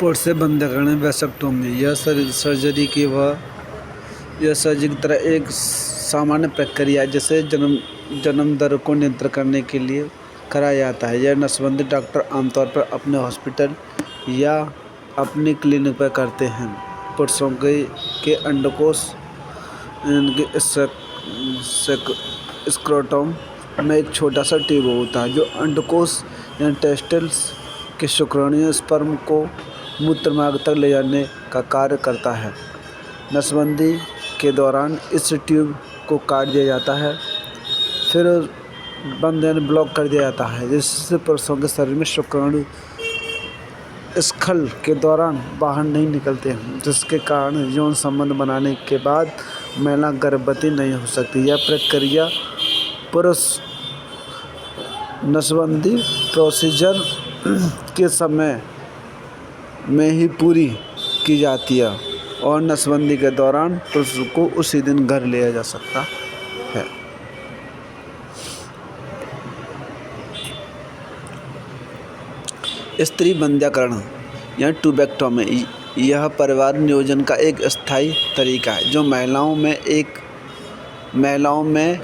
Pot से बंधकरण vasectomy. यह surgery की तरह एक सामान्य प्रक्रिया है जिसे जन्म दर को नियंत्रित करने के लिए कराया जाता है। यह नसबंदी डॉक्टर आमतौर पर अपने हॉस्पिटल या अपनी क्लिनिक पर करते हैं। पुरुषों के अंडकोश स्क्रोटम में एक छोटा सा ट्यूब होता है जो अंडकोश या टेस्टिल्स के शुक्राणु स्पर्म को मूत्रमार्ग तक ले जाने का कार्य करता है। नसबंदी के दौरान इस ट्यूब को काट दिया जाता है, फिर बंद यानी ब्लॉक कर दिया जाता है, जिससे पुरुषों के शरीर में शुक्राणु स्खलन के दौरान बाहर नहीं निकलते हैं, जिसके कारण यौन संबंध बनाने के बाद महिला गर्भवती नहीं हो सकती। यह प्रक्रिया पुरुष नसबंदी प्रोसीजर के समय में ही पूरी की जाती है और नसबंदी के दौरान पुरुष को उसी दिन घर लिया जा सकता है। स्त्री बंध्याकरण या ट्यूबेक्टोमी यह परिवार नियोजन का एक स्थायी तरीका है जो महिलाओं में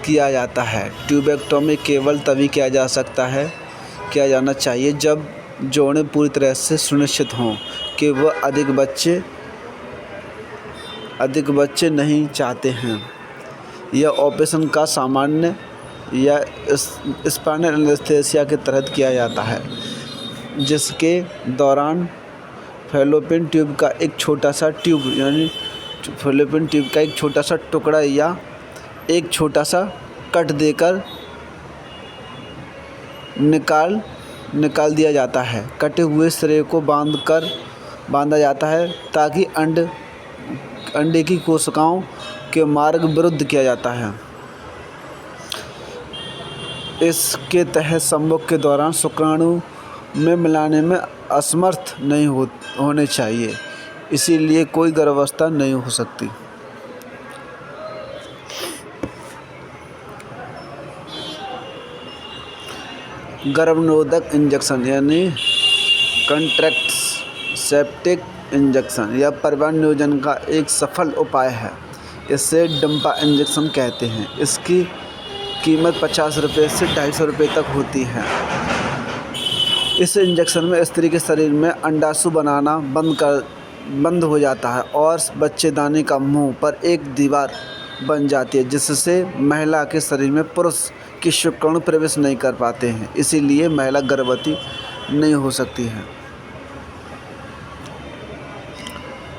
किया जाता है। ट्यूबेक्टोमी केवल तभी किया जाना चाहिए जब जोड़ें पूरी तरह से सुनिश्चित हों कि वह अधिक बच्चे नहीं चाहते हैं। यह ऑपरेशन का सामान्य या स्पाइनल एनेस्थीसिया के तहत किया जाता है, जिसके दौरान फैलोपियन ट्यूब का एक छोटा सा टुकड़ा या एक छोटा सा कट देकर निकाल दिया जाता है। कटे हुए सिरे को बांधा जाता है ताकि अंडे की कोशिकाओं के मार्ग विरुद्ध किया जाता है। इसके तहत संभोग के दौरान शुक्राणु में मिलाने में असमर्थ नहीं होने चाहिए, इसीलिए कोई गर्भावस्था नहीं हो सकती। गर्भनिरोधक इंजेक्शन यानी कॉन्ट्रासेप्टिव इंजेक्शन यह परिवार नियोजन का एक सफल उपाय है। इसे डंपा इंजेक्शन कहते हैं। इसकी कीमत 50 रुपये से 250 रुपये तक होती है। इस इंजेक्शन में स्त्री के शरीर में अंडाशु बनाना बंद हो जाता है और बच्चेदानी का मुंह पर एक दीवार बन जाती है, जिससे महिला के शरीर में पुरुष की शुक्राणु प्रवेश नहीं कर पाते हैं, इसीलिए महिला गर्भवती नहीं हो सकती है।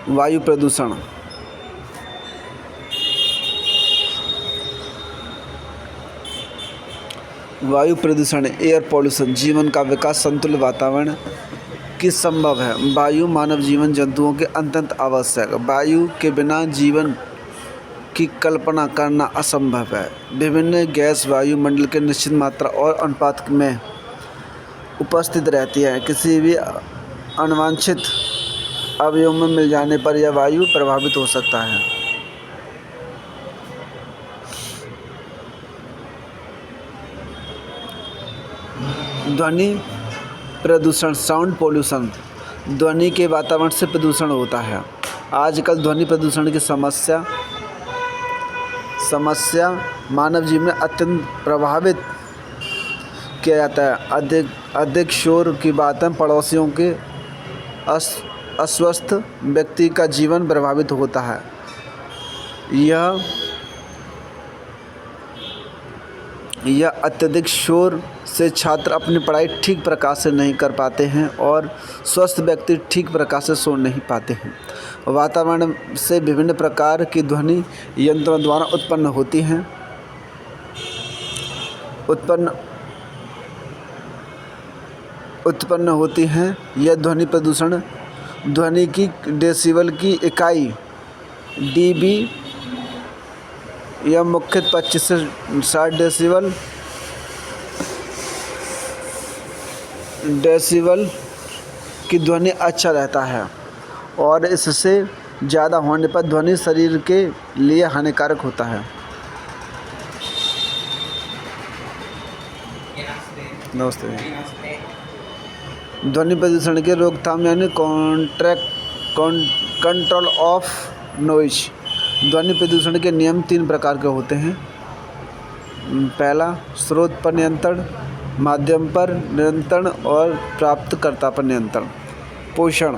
वायु प्रदूषण। वायु प्रदूषण एयर पॉल्यूशन जीवन का विकास संतुलित वातावरण की संभव है। वायु मानव जीवन जंतुओं के अत्यंत आवश्यक है। वायु के बिना जीवन की कल्पना करना असंभव है। विभिन्न गैस वायुमंडल के निश्चित मात्रा और अनुपात में उपस्थित रहती है। किसी भी अवांछित अवयव में मिल जाने पर यह वायु प्रभावित हो सकता है। ध्वनि प्रदूषण साउंड पोल्यूशन ध्वनि के वातावरण से प्रदूषण होता है। आजकल ध्वनि प्रदूषण की समस्या मानव जीवन में अत्यंत प्रभावित किया जाता है। अधिक शोर की बातें पड़ोसियों के अस्वस्थ व्यक्ति का जीवन प्रभावित होता है। यह अत्यधिक शोर से छात्र अपनी पढ़ाई ठीक प्रकार से नहीं कर पाते हैं और स्वस्थ व्यक्ति ठीक प्रकार से सो नहीं पाते हैं। वातावरण से विभिन्न प्रकार की ध्वनि यंत्रों द्वारा उत्पन्न होती हैं। यह ध्वनि प्रदूषण ध्वनि की डेसिबल की इकाई डीबी या मुख्यतः 25 से 60 डेसिबल की ध्वनि अच्छा रहता है और इससे ज़्यादा होने पर ध्वनि शरीर के लिए हानिकारक होता है। नमस्ते। ध्वनि प्रदूषण के रोकथाम यानी कंट्रोल ऑफ नॉइज। ध्वनि प्रदूषण के नियम 3 प्रकार के होते हैं। पहला, स्रोत पर नियंत्रण, माध्यम पर नियंत्रण और प्राप्तकर्ता पर नियंत्रण। पोषण।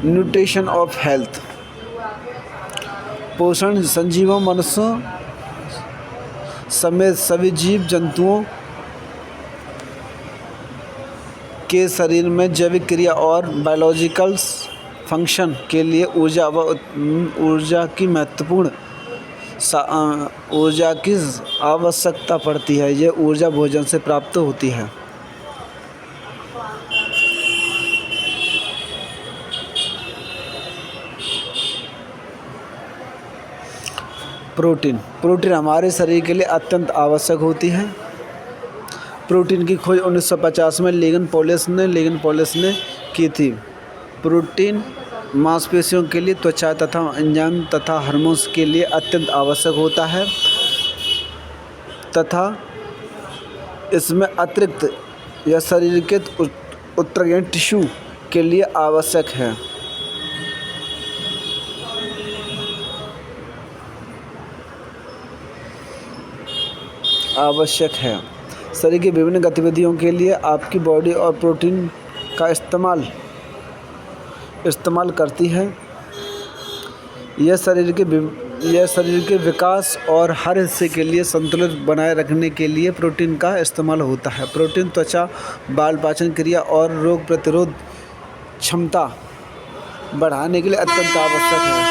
Nutrition of health. पोषण संजीवों, मनुष्यों समेत सभी जीव जंतुओं के शरीर में जैविक क्रिया और बायोलॉजिकल फंक्शन के लिए ऊर्जा की महत्वपूर्ण ऊर्जा की आवश्यकता पड़ती है। यह ऊर्जा भोजन से प्राप्त होती है। प्रोटीन हमारे शरीर के लिए अत्यंत आवश्यक होती है। प्रोटीन की खोज 1950 में लिगन पॉलिस ने की थी। प्रोटीन मांसपेशियों के लिए, त्वचा तथा एंजाइम तथा हार्मोन्स के लिए अत्यंत आवश्यक होता है तथा इसमें अतिरिक्त यह शरीर के उत्तरीय टिश्यू के लिए आवश्यक है। शरीर की विभिन्न गतिविधियों के लिए आपकी बॉडी और प्रोटीन का इस्तेमाल करती है। यह शरीर के विकास और हर हिस्से के लिए संतुलन बनाए रखने के लिए प्रोटीन का इस्तेमाल होता है। प्रोटीन त्वचा, बाल, पाचन क्रिया और रोग प्रतिरोध क्षमता बढ़ाने के लिए अत्यंत आवश्यक है।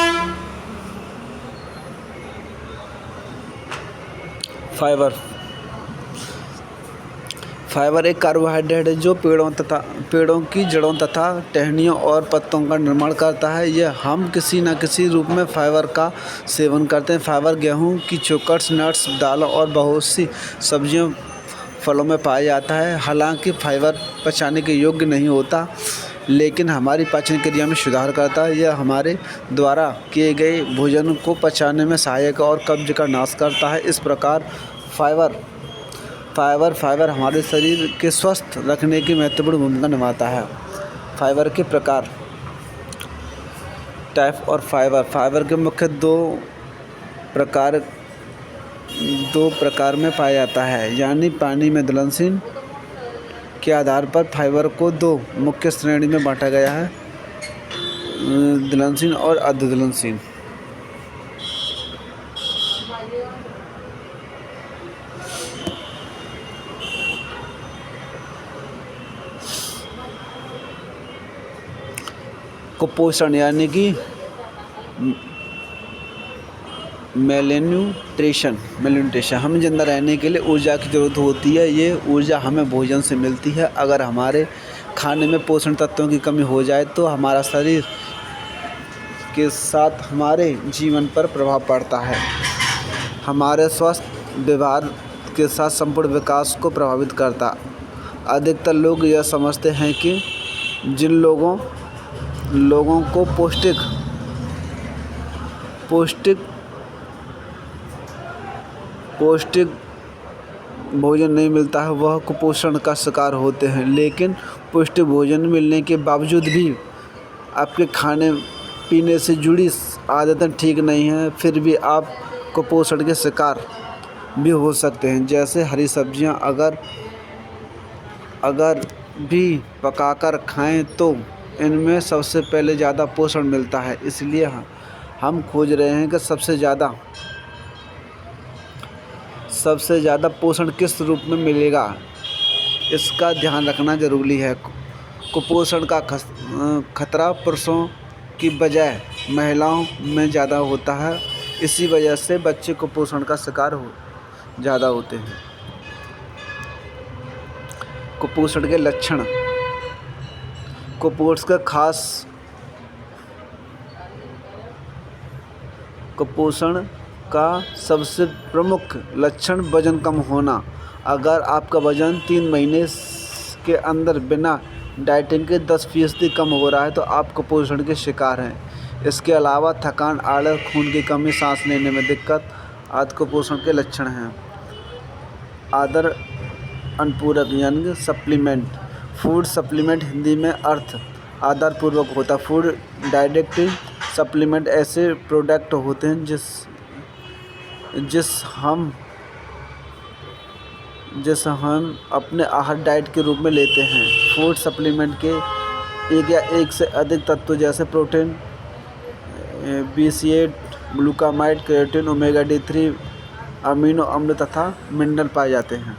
फाइबर एक कार्बोहाइड्रेट है जो पेड़ों की जड़ों तथा टहनियों और पत्तों का निर्माण करता है। हम किसी न किसी रूप में फाइबर का सेवन करते हैं। फाइबर गेहूं की चोकर्स, नट्स, दालों और बहुत सी सब्जियों, फलों में पाया जाता है। हालांकि फाइबर पचाने के योग्य नहीं होता, लेकिन हमारी पाचन क्रिया में सुधार करता है। यह हमारे द्वारा किए गए भोजन को पचाने में सहायक और कब्ज का नाश करता है। इस प्रकार फाइबर हमारे शरीर के स्वस्थ रखने की महत्वपूर्ण भूमिका निभाता है। फाइबर के प्रकार, टाइप और फाइबर के मुख्य दो प्रकार में पाया जाता है, यानी पानी में घुलनशील के आधार पर फाइबर को 2 मुख्य श्रेणी में बांटा गया है, घुलनशील और अर्ध-घुलनशील। कुपोषण यानी कि मेलन्यूट्रिशन। हमें जिंदा रहने के लिए ऊर्जा की ज़रूरत होती है। ये ऊर्जा हमें भोजन से मिलती है। अगर हमारे खाने में पोषण तत्वों की कमी हो जाए तो हमारा शरीर के साथ हमारे जीवन पर प्रभाव पड़ता है। हमारे स्वस्थ व्यवहार के साथ संपूर्ण विकास को प्रभावित करता। अधिकतर लोग यह समझते हैं कि जिन लोगों को पौष्टिक भोजन नहीं मिलता है वह कुपोषण का शिकार होते हैं। लेकिन पौष्टिक भोजन मिलने के बावजूद भी आपके खाने पीने से जुड़ी आदतें ठीक नहीं हैं, फिर भी आप कुपोषण के शिकार भी हो सकते हैं। जैसे हरी सब्जियां अगर भी पकाकर खाएं तो इनमें सबसे पहले ज़्यादा पोषण मिलता है। इसलिए हम खोज रहे हैं कि सबसे ज़्यादा पोषण किस रूप में मिलेगा, इसका ध्यान रखना ज़रूरी है। कुपोषण का खतरा पुरुषों की बजाय महिलाओं में ज़्यादा होता है। इसी वजह से बच्चे कुपोषण का शिकार ज़्यादा होते हैं। कुपोषण के लक्षण। कुपोषण का सबसे प्रमुख लक्षण वजन कम होना। अगर आपका वजन 3 महीने के अंदर बिना डाइटिंग के 10% कम हो रहा है तो आप कुपोषण के शिकार हैं। इसके अलावा थकान, आलस, खून की कमी, सांस लेने में दिक्कत, आदि कुपोषण के लक्षण हैं। आदर अनुपूरक यानी कि सप्लीमेंट। फूड सप्लीमेंट हिंदी में अर्थ आधारपूर्वक होता है। फूड डाइटेटिक सप्लीमेंट ऐसे प्रोडक्ट होते हैं जिस हम अपने आहार डाइट के रूप में लेते हैं। फूड सप्लीमेंट के एक या एक से अधिक तत्व जैसे प्रोटीन, BCAA, ग्लूकामाइड, केराटिन, ओमेगा D3, अमीनो अम्ल तथा मिनरल पाए जाते हैं।